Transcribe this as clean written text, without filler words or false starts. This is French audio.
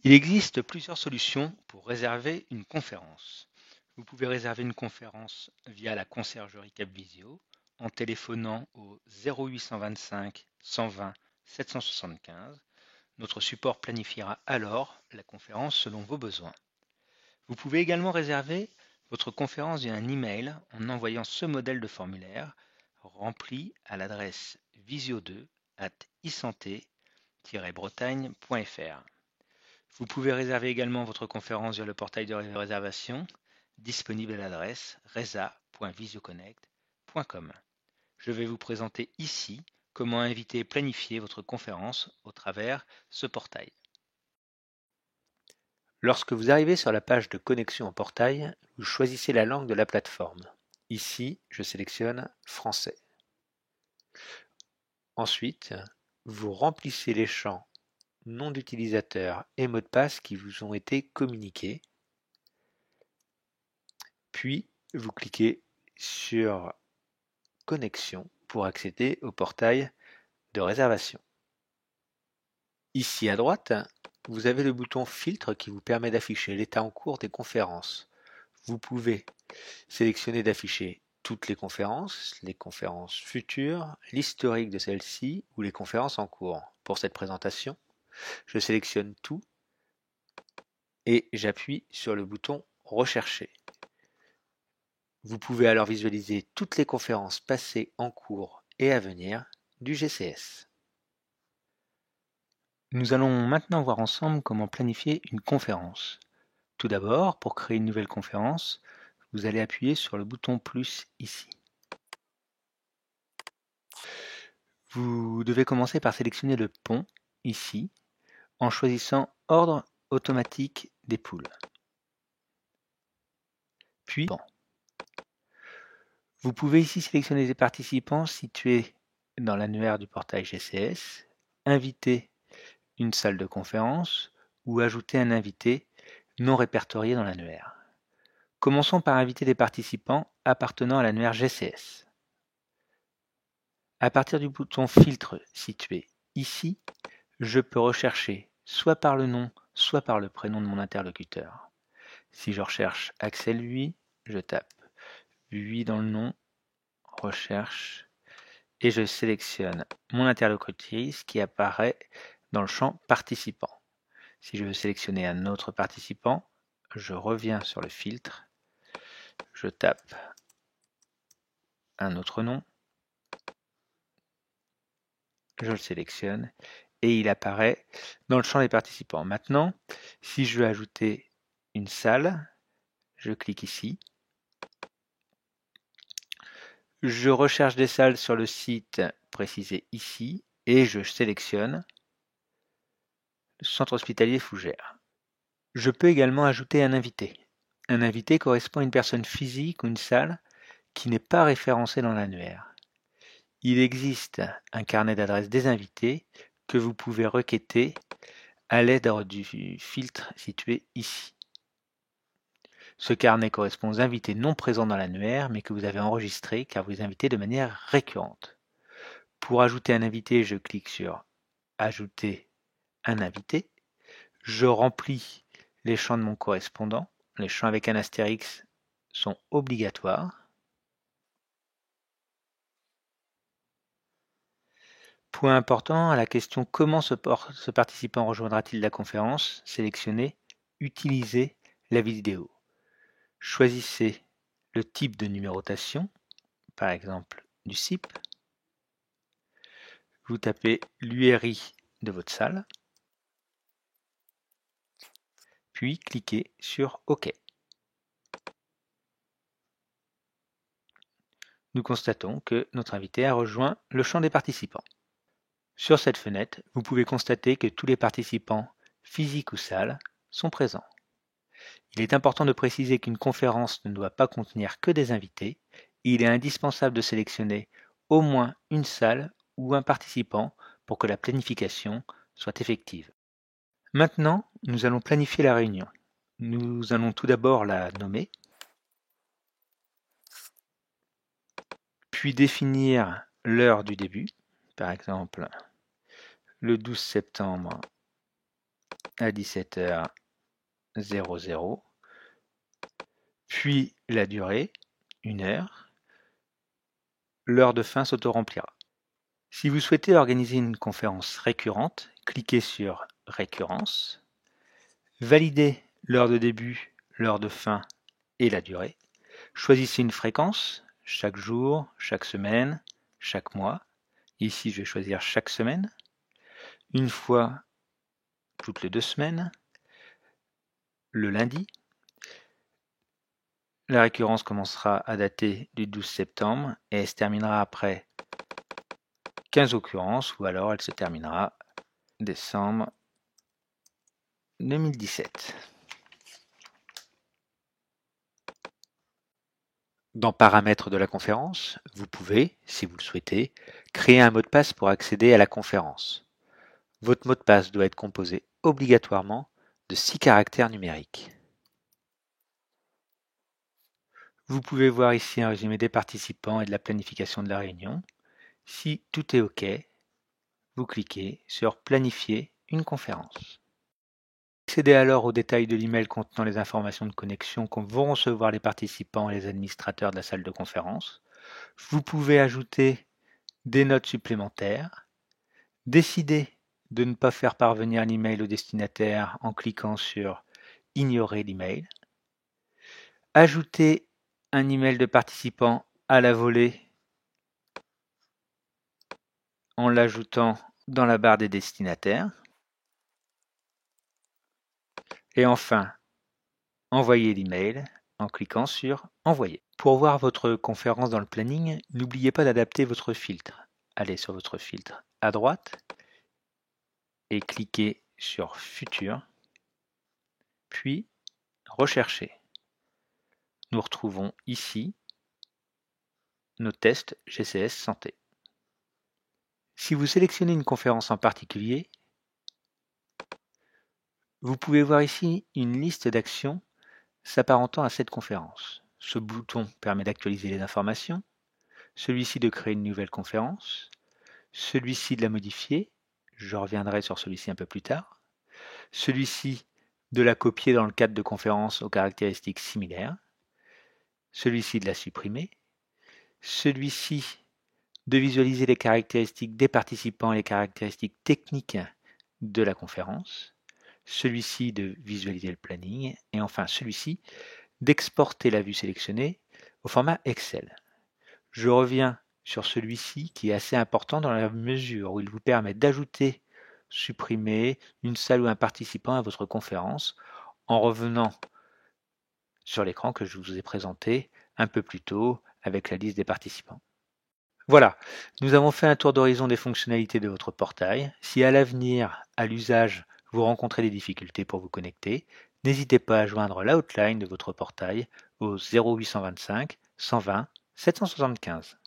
Il existe plusieurs solutions pour réserver une conférence. Vous pouvez réserver une conférence via la conciergerie Capvisio en téléphonant au 0825 120 775. Notre support planifiera alors la conférence selon vos besoins. Vous pouvez également réserver votre conférence via un email en envoyant ce modèle de formulaire rempli à l'adresse visio2@isanté-bretagne.fr. Vous pouvez réserver également votre conférence via le portail de réservation disponible à l'adresse resa.visioconnect.com. Je vais vous présenter ici comment inviter et planifier votre conférence au travers ce portail. Lorsque vous arrivez sur la page de connexion au portail, vous choisissez la langue de la plateforme. Ici, je sélectionne Français. Ensuite, vous remplissez les champs nom d'utilisateur et mot de passe qui vous ont été communiqués. Puis, vous cliquez sur Connexion pour accéder au portail de réservation. Ici à droite, vous avez le bouton Filtre qui vous permet d'afficher l'état en cours des conférences. Vous pouvez sélectionner d'afficher toutes les conférences futures, l'historique de celles-ci ou les conférences en cours. Pour cette présentation, je sélectionne tout et j'appuie sur le bouton Rechercher. Vous pouvez alors visualiser toutes les conférences passées, en cours et à venir du GCS. Nous allons maintenant voir ensemble comment planifier une conférence. Tout d'abord, pour créer une nouvelle conférence, vous allez appuyer sur le bouton plus ici. Vous devez commencer par sélectionner le pont, ici, en choisissant Ordre automatique des poules. Puis, vous pouvez ici sélectionner des participants situés dans l'annuaire du portail GCS, inviter une salle de conférence ou ajouter un invité non répertorié dans l'annuaire. Commençons par inviter des participants appartenant à l'annuaire GCS. À partir du bouton Filtre situé ici, je peux rechercher soit par le nom, soit par le prénom de mon interlocuteur. Si je recherche Axel Huy, je tape Huy dans le nom, recherche, et je sélectionne mon interlocutrice qui apparaît dans le champ participant. Si je veux sélectionner un autre participant, je reviens sur le filtre, je tape un autre nom, je le sélectionne et il apparaît dans le champ des participants. Maintenant, si je veux ajouter une salle, je clique ici. Je recherche des salles sur le site précisé ici et je sélectionne le Centre hospitalier Fougères. Je peux également ajouter un invité. Un invité correspond à une personne physique ou une salle qui n'est pas référencée dans l'annuaire. Il existe un carnet d'adresses des invités que vous pouvez requêter à l'aide du filtre situé ici. Ce carnet correspond aux invités non présents dans l'annuaire mais que vous avez enregistrés car vous les invitez de manière récurrente. Pour ajouter un invité, je clique sur Ajouter un invité. Je remplis les champs de mon correspondant. Les champs avec un astérix sont obligatoires. Point important, à la question comment ce participant rejoindra-t-il la conférence, sélectionnez Utiliser la vidéo. Choisissez le type de numérotation, par exemple du CIP. Vous tapez l'URI de votre salle, puis cliquez sur OK. Nous constatons que notre invité a rejoint le champ des participants. Sur cette fenêtre, vous pouvez constater que tous les participants, physiques ou salles, sont présents. Il est important de préciser qu'une conférence ne doit pas contenir que des invités. Il est indispensable de sélectionner au moins une salle ou un participant pour que la planification soit effective. Maintenant, nous allons planifier la réunion. Nous allons tout d'abord la nommer, puis définir l'heure du début, par exemple le 12 septembre à 17h00, puis la durée, 1 heure. L'heure de fin s'auto-remplira. Si vous souhaitez organiser une conférence récurrente, cliquez sur Récurrence, validez l'heure de début, l'heure de fin et la durée. Choisissez une fréquence, chaque jour, chaque semaine, chaque mois. Ici, je vais choisir chaque semaine, une fois toutes les 2 semaines, le lundi. La récurrence commencera à dater du 12 septembre et elle se terminera après 15 occurrences, ou alors elle se terminera décembre 2017. Dans Paramètres de la conférence, vous pouvez, si vous le souhaitez, créer un mot de passe pour accéder à la conférence. Votre mot de passe doit être composé obligatoirement de 6 caractères numériques. Vous pouvez voir ici un résumé des participants et de la planification de la réunion. Si tout est OK, vous cliquez sur Planifier une conférence. Accédez alors aux détails de l'email contenant les informations de connexion que vont recevoir les participants et les administrateurs de la salle de conférence. Vous pouvez ajouter des notes supplémentaires, décider de ne pas faire parvenir l'email au destinataire en cliquant sur Ignorer l'email, ajouter un email de participant à la volée en l'ajoutant dans la barre des destinataires, et enfin envoyer l'email en cliquant sur Envoyer. Pour voir votre conférence dans le planning, n'oubliez pas d'adapter votre filtre. Allez sur votre filtre à droite et cliquez sur Futur, puis Rechercher. Nous retrouvons ici nos tests GCS Santé. Si vous sélectionnez une conférence en particulier, vous pouvez voir ici une liste d'actions s'apparentant à cette conférence. Ce bouton permet d'actualiser les informations, celui-ci de créer une nouvelle conférence, celui-ci de la modifier, je reviendrai sur celui-ci un peu plus tard, celui-ci de la copier dans le cadre de conférences aux caractéristiques similaires, celui-ci de la supprimer, celui-ci de visualiser les caractéristiques des participants et les caractéristiques techniques de la conférence, celui-ci de visualiser le planning, et enfin celui-ci d'exporter la vue sélectionnée au format Excel. Je reviens sur celui-ci qui est assez important dans la mesure où il vous permet d'ajouter, supprimer une salle ou un participant à votre conférence en revenant sur l'écran que je vous ai présenté un peu plus tôt avec la liste des participants. Voilà, nous avons fait un tour d'horizon des fonctionnalités de votre portail. Si à l'avenir, à l'usage, vous rencontrez des difficultés pour vous connecter, n'hésitez pas à joindre la hotline de votre portail au 0825 120 775.